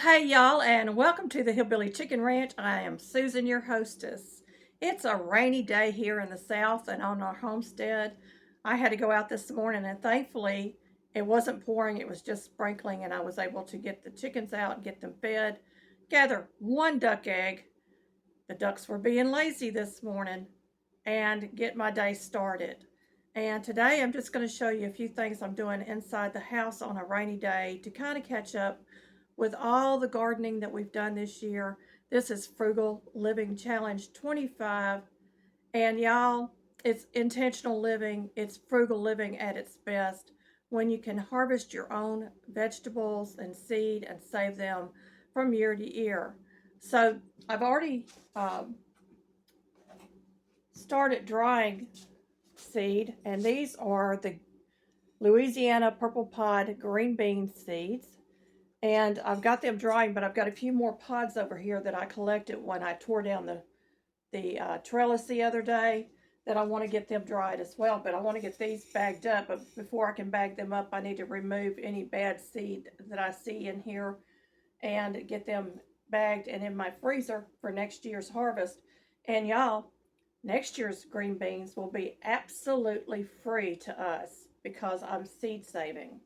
Hey y'all, and welcome to the Hillbilly Chicken Ranch. I am Susan, your hostess. It's a rainy day here in the South and on our homestead. I had to go out this morning, and thankfully it wasn't pouring, it was just sprinkling, and I was able to get the chickens out and get them fed, gather one duck egg. The ducks were being lazy this morning, and get my day started. And today I'm just going to show you a few things I'm doing inside the house on a rainy day to kind of catch up with all the gardening that we've done this year. This is Frugal Living Challenge 25. And y'all, it's intentional living. It's frugal living at its best when you can harvest your own vegetables and seed and save them from year to year. So I've already started drying seed, and these are the Louisiana purple pod green bean seeds. And I've got them drying, but I've got a few more pods over here that I collected when I tore down the trellis the other day that I want to get them dried as well. But I want to get these bagged up. But before I can bag them up, I need to remove any bad seed that I see in here and get them bagged and in my freezer for next year's harvest. And y'all, next year's green beans will be absolutely free to us because I'm seed saving.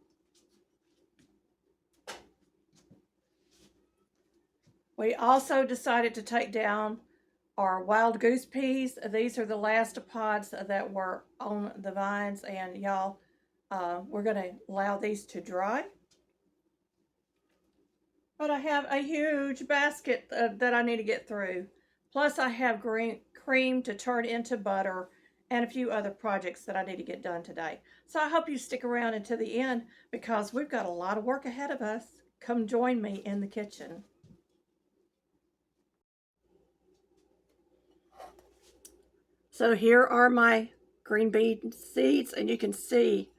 We also decided to take down our wild goose peas. These are the last pods that were on the vines, and y'all, we're going to allow these to dry. But I have a huge basket that I need to get through. Plus I have cream to turn into butter and a few other projects that I need to get done today. So I hope you stick around until the end because we've got a lot of work ahead of us. Come join me in the kitchen. So here are my green bean seeds, and you can see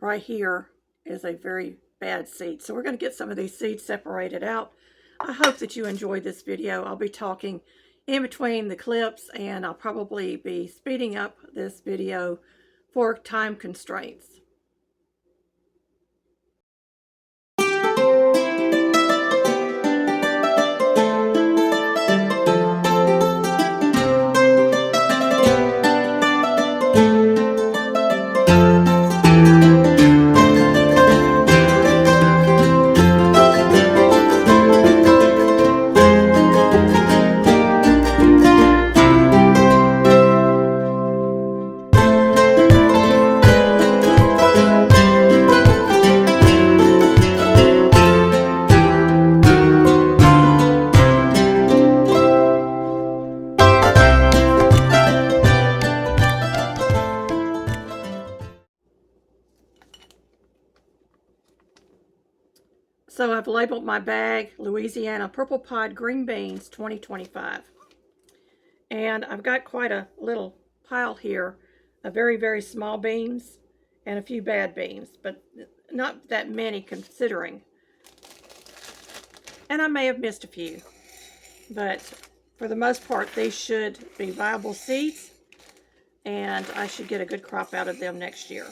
right here is a very bad seed. So we're going to get some of these seeds separated out. I hope that you enjoyed this video. I'll be talking in between the clips, and I'll probably be speeding up this video for time constraints. So I've labeled my bag Louisiana Purple Pod Green Beans 2025. And I've got quite a little pile here of very, very small beans and a few bad beans, but not that many considering. And I may have missed a few, but for the most part, these should be viable seeds, and I should get a good crop out of them next year.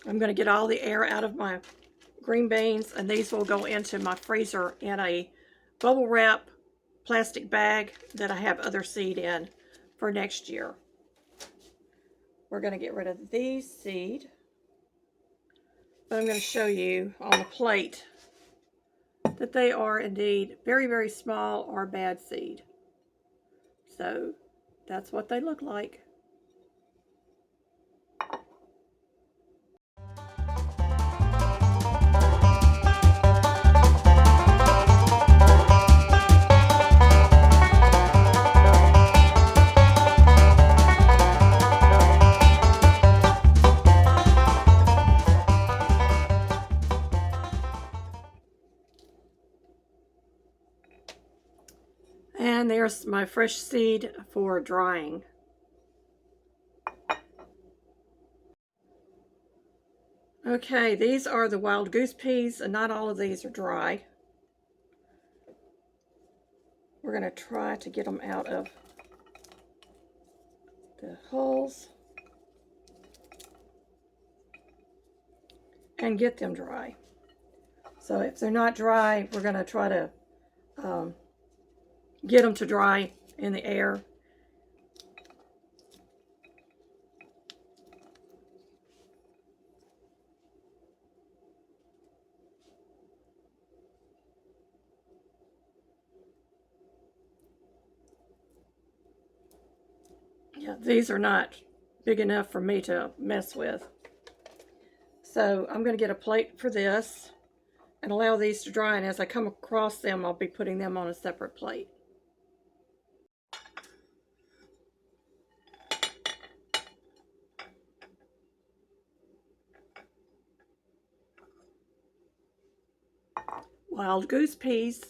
I'm going to get all the air out of my green beans, and these will go into my freezer in a bubble wrap plastic bag that I have other seed in for next year. We're going to get rid of these seed, but I'm going to show you on the plate that they are indeed very, very small or bad seed. So that's what they look like. And there's my fresh seed for drying. Okay, these are the wild goose peas, and not all of these are dry. We're going to try to get them out of the holes and get them dry. So if they're not dry, we're going to try to get them to dry in the air. Yeah, these are not big enough for me to mess with. So I'm going to get a plate for this and allow these to dry, and as I come across them, I'll be putting them on a separate plate. Wild goose peas.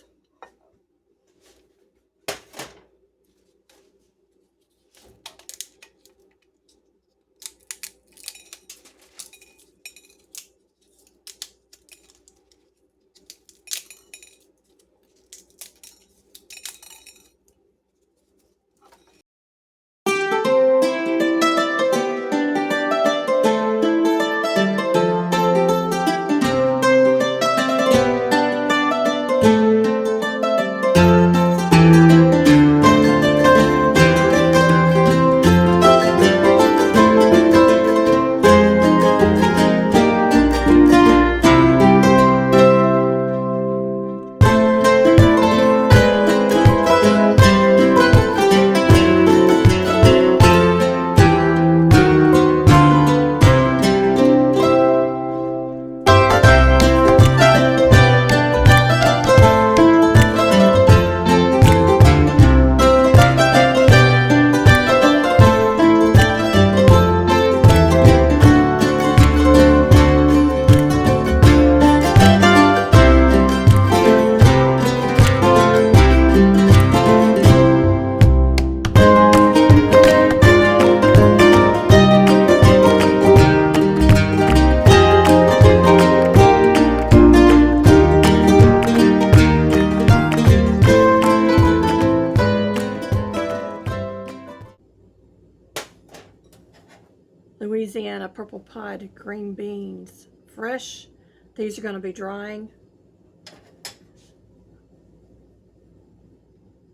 Louisiana purple pod green beans, fresh. These are going to be drying.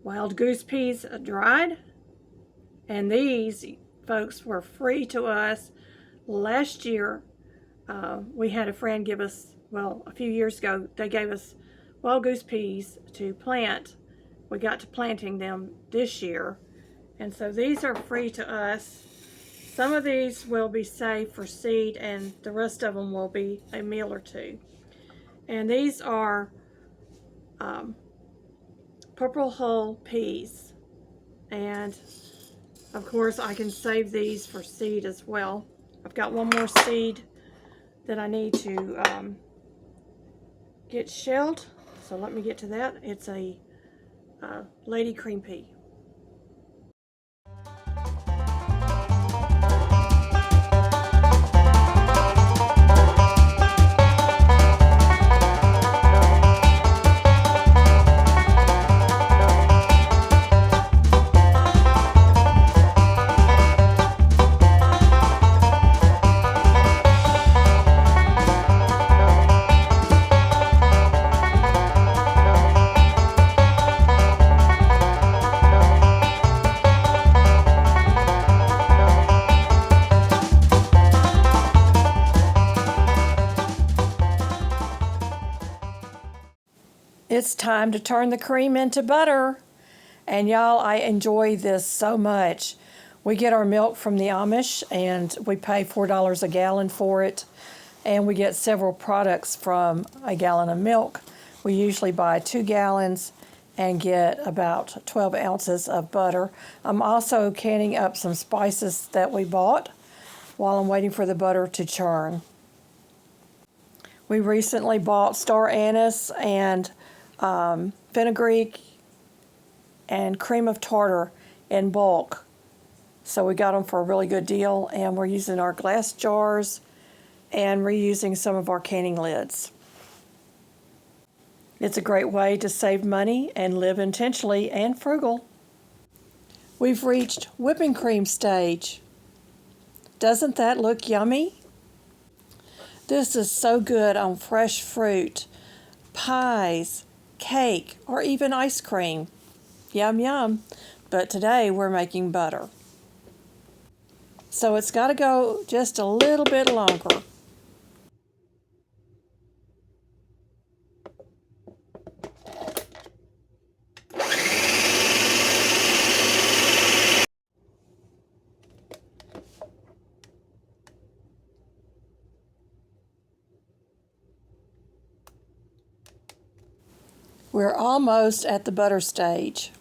Wild goose peas dried. And these, folks, were free to us last year. We had a friend give us, well, a few years ago, they gave us wild goose peas to plant. We got to planting them this year. And so these are free to us. Some of these will be saved for seed, and the rest of them will be a meal or two. And these are purple hull peas. And of course, I can save these for seed as well. I've got one more seed that I need to get shelled. So let me get to that. It's a lady cream pea. It's time to turn the cream into butter. And y'all, I enjoy this so much. We get our milk from the Amish, and we pay $4 a gallon for it. And we get several products from a gallon of milk. We usually buy 2 gallons and get about 12 ounces of butter. I'm also canning up some spices that we bought while I'm waiting for the butter to churn. We recently bought star anise and fenugreek and cream of tartar in bulk. So we got them for a really good deal, and we're using our glass jars and reusing some of our canning lids. It's a great way to save money and live intentionally and frugal. We've reached whipping cream stage. Doesn't that look yummy? This is so good on fresh fruit, pies, cake, or even ice cream. Yum, yum. But today we're making butter. So it's got to go just a little bit longer. We're almost at the butter stage.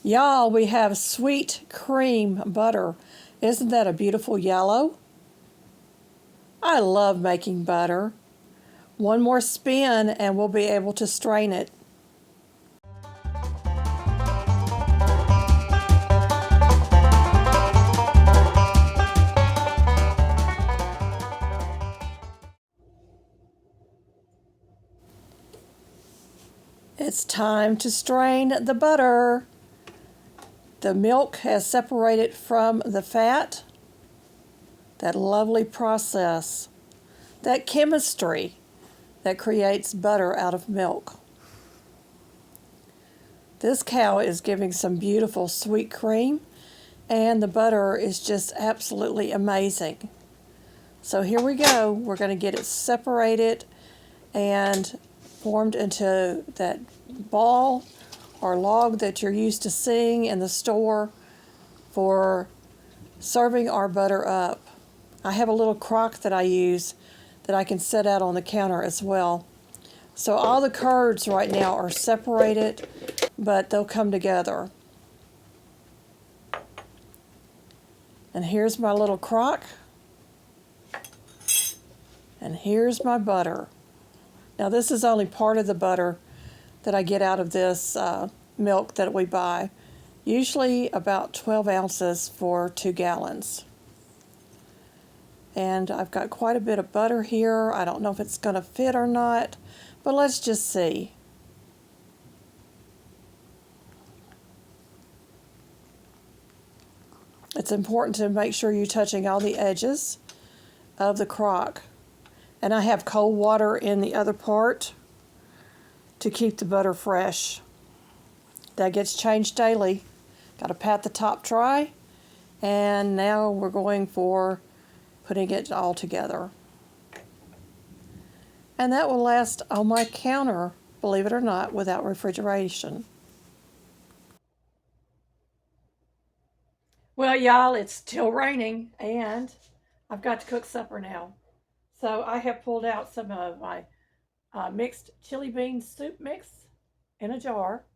Y'all, we have sweet cream butter. Isn't that a beautiful yellow? I love making butter. One more spin and we'll be able to strain it. It's time to strain the butter. The milk has separated from the fat. That lovely process, that chemistry that creates butter out of milk. This cow is giving some beautiful sweet cream, and the butter is just absolutely amazing. So here we go. We're going to get it separated and formed into that ball or log that you're used to seeing in the store for serving our butter up. I have a little crock that I use that I can set out on the counter as well. So all the curds right now are separated, but they'll come together. And here's my little crock. And here's my butter. Now this is only part of the butter that I get out of this milk that we buy. Usually about 12 ounces for 2 gallons. And I've got quite a bit of butter here. I don't know if it's going to fit or not, but let's just see. It's important to make sure you're touching all the edges of the crock. And I have cold water in the other part to keep the butter fresh. That gets changed daily. Got to pat the top dry. And now we're going for putting it all together. And that will last on my counter, believe it or not, without refrigeration. Well, y'all, it's still raining, and I've got to cook supper now. So I have pulled out some of my mixed chili bean soup mix in a jar,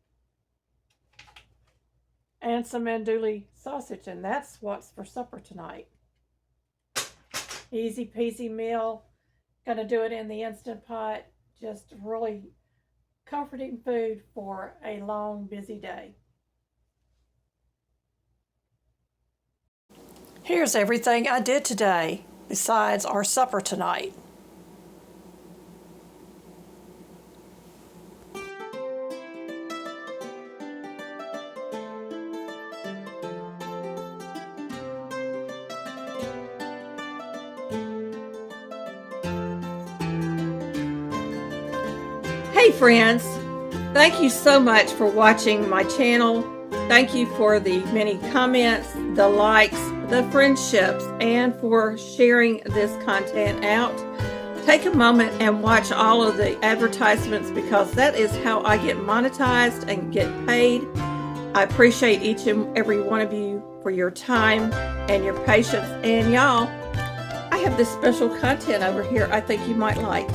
and some andouille sausage, and that's what's for supper tonight. Easy peasy meal. Gonna do it in the Instant Pot. Just really comforting food for a long, busy day. Here's everything I did today, besides our supper tonight. Hey friends, thank you so much for watching my channel. Thank you for the many comments, the likes, the friendships, and for sharing this content out. Take a moment and watch all of the advertisements, because that is how I get monetized and get paid. I appreciate each and every one of you for your time and your patience. And y'all, I have this special content over here I think you might like.